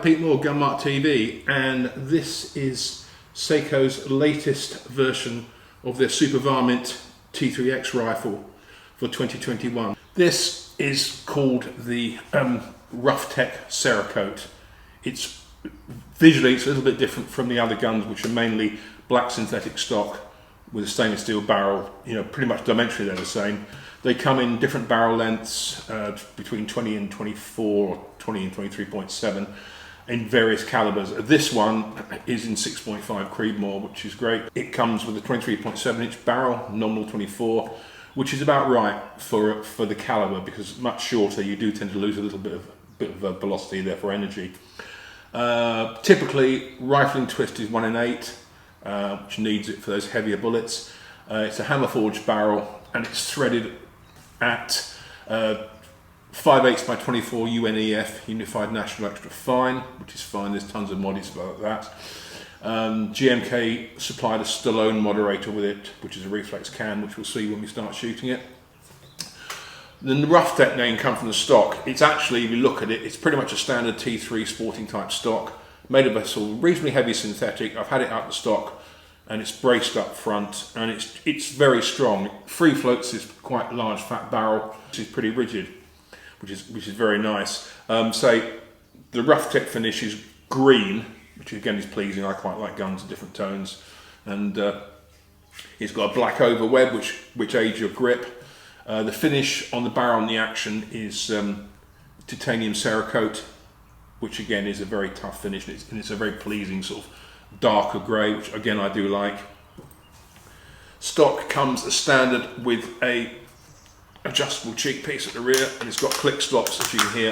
Pete Moore, Mart TV, and this is Seiko's latest version of their Super Varmint T3x rifle for 2021. This is called the RoughTech Cerakote. It's visually it's a little bit different from the other guns, which are mainly black synthetic stock with a stainless steel barrel. You know, pretty much dimensionally they're the same. They come in different barrel lengths, between 20 and 24, or 20 and 23.7, in various calibers. This one is in 6.5 Creedmoor, which is great. It comes with a 23.7 inch barrel, nominal 24, which is about right for the caliber, because much shorter you do tend to lose a little bit of velocity, therefore energy. Typically, rifling twist is 1 in 8, which needs it for those heavier bullets. It's a hammer forged barrel, and it's threaded at 5/8 by 24 UNEF, Unified National Extra Fine, which is fine. There's tons of moddies like that. GMK supplied a Stallone moderator with it, which is a reflex can, which we'll see when we start shooting it. Then the RoughTech name comes from the stock. It's actually, if you look at it, it's pretty much a standard T3 sporting type stock, made of a sort of reasonably heavy synthetic. I've had it out of stock, and it's braced up front, and it's very strong. Free floats this quite large fat barrel, which is pretty rigid, which is very nice. Say the RoughTech finish is green, which again is pleasing. I quite like guns in different tones, and it's got a black overweb which aids your grip. The finish on the barrel and the action is titanium Cerakote, which again is a very tough finish, and it's a very pleasing sort of darker grey, which again I do like. Stock comes as standard with a adjustable cheek piece at the rear, and it's got click stops, as you can hear,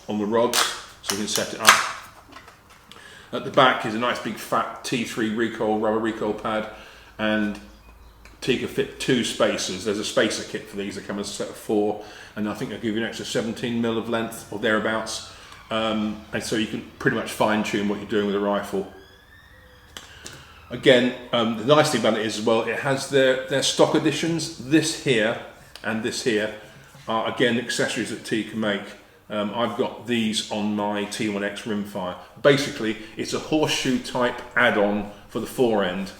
on the rods, so you can set it up. At the back is a nice big fat T3 rubber recoil pad, and Tikka fit 2 spacers. There's a spacer kit for these. They come as a set of 4, and I think they'll give you an extra 17mm of length or thereabouts, and so you can pretty much fine tune what you're doing with a rifle. Again, the nice thing about it is as well, it has their stock editions. This here and this here are again accessories that Tikka make. I've got these on my T1X rimfire. Basically, it's a horseshoe type add-on for the fore end.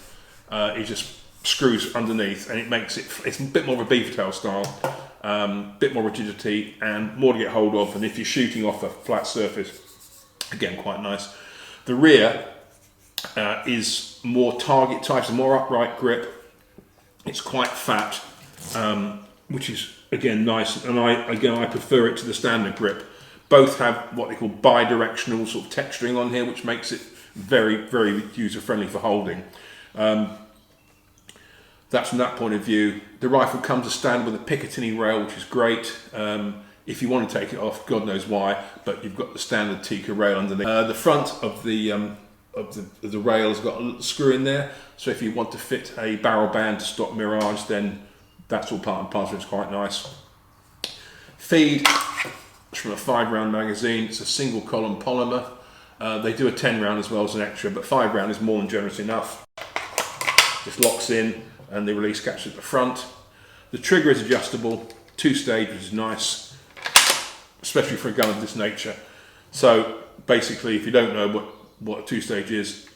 It just screws underneath, and it makes it's a bit more of a beaver tail style, bit more rigidity and more to get hold of, and if you're shooting off a flat surface, again quite nice. The rear is more target types, a more upright grip. It's quite fat, which is again nice, and I prefer it to the standard grip. Both have what they call bi-directional sort of texturing on here, which makes it very, very user friendly for holding. That's from that point of view. The rifle comes as standard with a Picatinny rail, which is great. If you want to take it off, God knows why, but you've got the standard Tikka rail underneath. The front of the rail has got a little screw in there, so if you want to fit a barrel band to stop mirage, then that's all part and parcel. It's quite nice. Feed from a 5-round magazine. It's a single column polymer. They do a 10-round as well as an extra, but 5-round is more than generous enough. Just locks in, and the release catches at the front. The trigger is adjustable, 2-stage, which is nice, especially for a gun of this nature. So basically, if you don't know what a 2-stage is,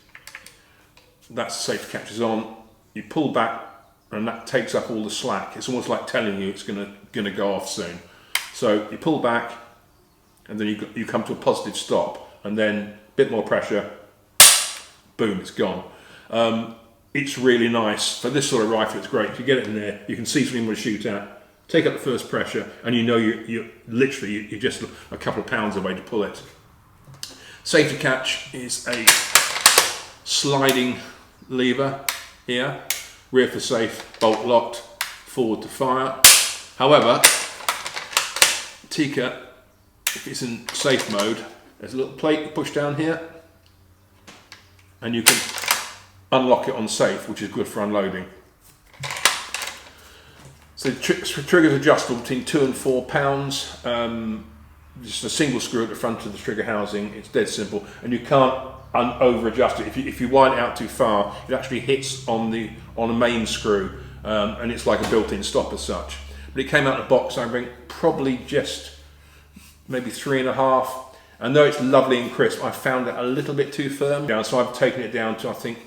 that's the safety catches on. You pull back, and that takes up all the slack. It's almost like telling you it's gonna go off soon. So you pull back, and then you come to a positive stop, and then a bit more pressure, boom, it's gone. It's really nice for this sort of rifle. It's great. If you get it in there, you can see something you want to shoot at. Take up the first pressure, and you know you're just a couple of pounds away to pull it. Safety catch is a sliding lever here. Rear for safe, bolt locked, forward to fire. However, Tikka, if it's in safe mode, there's a little plate you push down here, and you can unlock it on safe, which is good for unloading. So the trigger's adjustable between 2 and 4 pounds. Just a single screw at the front of the trigger housing. It's dead simple, and you can't over adjust it. If you wind it out too far, it actually hits on a main screw, and it's like a built-in stop as such. But it came out of the box, I think, probably just maybe 3.5, And though it's lovely and crisp, I found it a little bit too firm. So I've taken it down to, I think,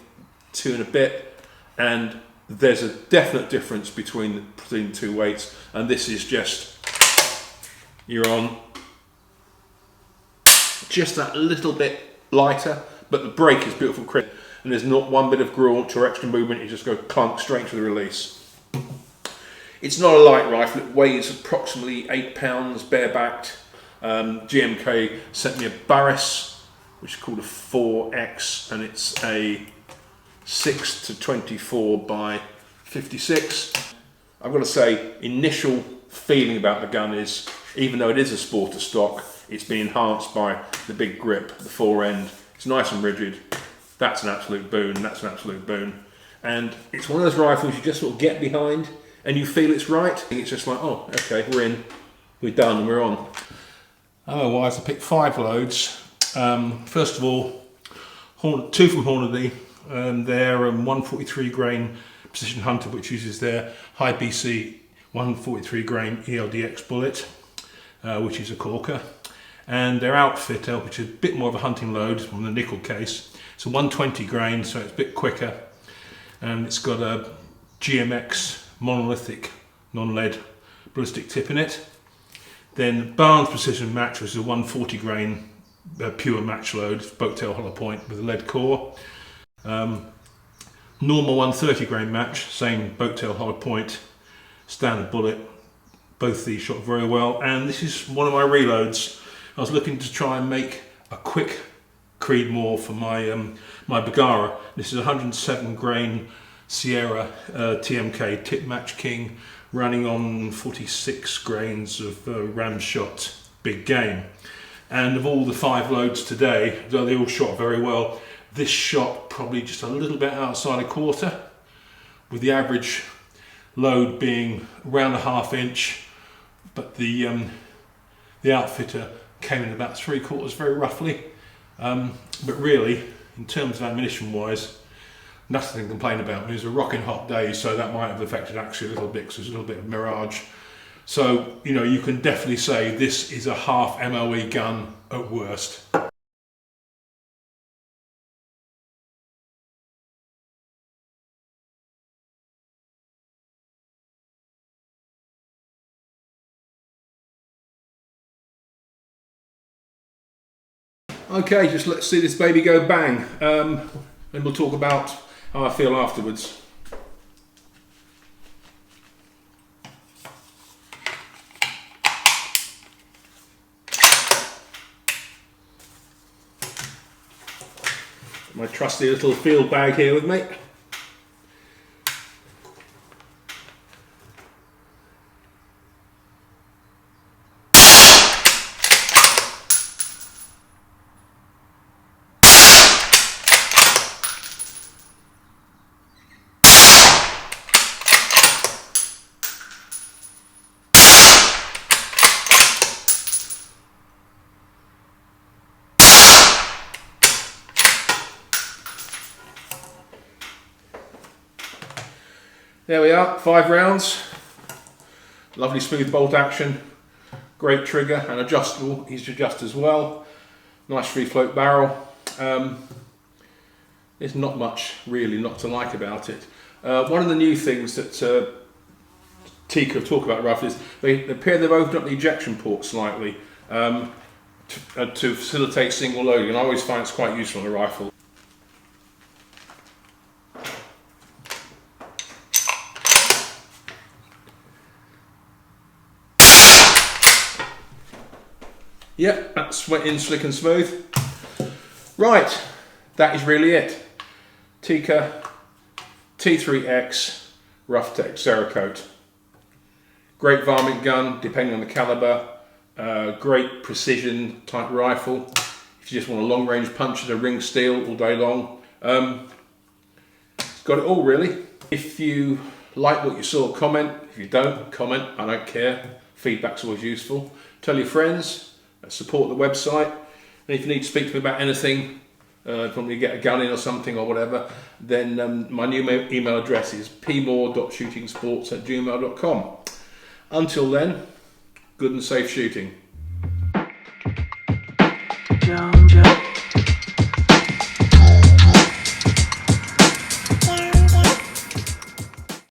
2 and a bit. And there's a definite difference between the two weights. And this is just, you're on just that little bit lighter, but the brake is beautiful crisp. And there's not one bit of graunch or extra movement, you just go clunk straight to the release. It's not a light rifle, it weighs approximately 8 pounds barebacked. GMK sent me a Barris, which is called a 4X, and it's a 6-24 by 56. I've got to say, initial feeling about the gun is, even though it is a sporter stock, it's been enhanced by the big grip, the fore end. It's nice and rigid. That's an absolute boon, that's an absolute boon. And it's one of those rifles you just sort of get behind and you feel it's right. It's just like, oh, okay, we're in, we're done, we're on. Otherwise, I picked 5 loads. First of all, 2 from Hornady. They're 143 grain Precision Hunter, which uses their high BC 143 grain ELDX bullet, which is a corker. And their Outfitter, which is a bit more of a hunting load from the nickel case. It's a 120 grain, so it's a bit quicker. And it's got a GMX monolithic non-lead ballistic tip in it. Then Barnes Precision Match, which is a 140 grain pure match load, boat-tail hollow point with a lead core. Normal 130 grain match, same boat-tail hollow point, standard bullet. Both these shot very well. And this is one of my reloads. I was looking to try and make a quick Creedmoor for my my Bergara. This is 107 grain Sierra TMK Tip Match King, running on 46 grains of ram shot big game. And of all the 5 loads today, though they all shot very well, this shot probably just a little bit outside a quarter, with the average load being around a ½ inch, but the Outfitter came in about 3/4 very roughly. But really, in terms of ammunition wise, nothing to complain about. It was a rocking hot day, so that might have affected actually a little bit, because there's a little bit of mirage. So, you know, you can definitely say this is a half MOE gun at worst. Okay, just let's see this baby go bang, and we'll talk about how I feel afterwards. My trusty little field bag here with me. There we are, 5 rounds. Lovely smooth bolt action, great trigger and adjustable, easy to adjust as well. Nice free float barrel. There's not much really not to like about it. One of the new things that Tikka talk about roughly is they appear they've opened up the ejection port slightly to facilitate single loading, and I always find it's quite useful in a rifle. Yep, that's went in slick and smooth. Right, that is really it. Tikka T3x RoughTech Cerakote. Great varmint gun, depending on the caliber. Great precision type rifle. If you just want a long range punch at a ring steel all day long. It's got it all really. If you like what you saw, comment. If you don't, comment. I don't care. Feedback's always useful. Tell your friends. Support the website, and if you need to speak to me about anything, if you want me to get a gun in or something or whatever, then my new email address is pmore.shootingsports@gmail.com. Until then, good and safe shooting. jump, jump.